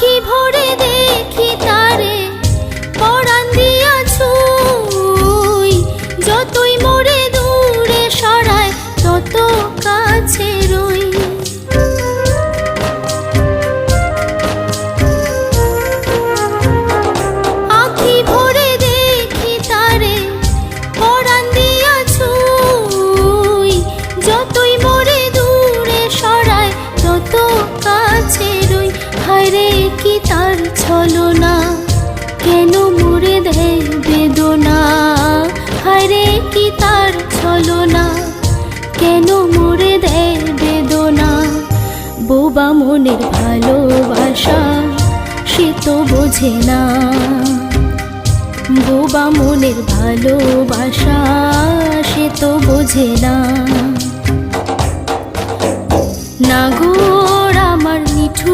আখি ভরে দেখি তারে পরাণ দিয়া ছুঁই, যতই মোরে দূরে সরায় তত কাছে রই। আখি ভরে দেখি তারে পরাণ দিয়া ছুঁই, যতই মোরে দূরে সরায় তত কাছে রই। হায়রে কি তার ছলনা, কেন মোরে দেয় বেদনা। হায়রে কি তার ছলনা, কেন মোরে দেয় বেদনা। বোবা মনের ভালোবাসা সে তো বোঝে না, বোবা মনের ভালোবাসা সে তো বোঝে না। নাগর আমার নিঠুর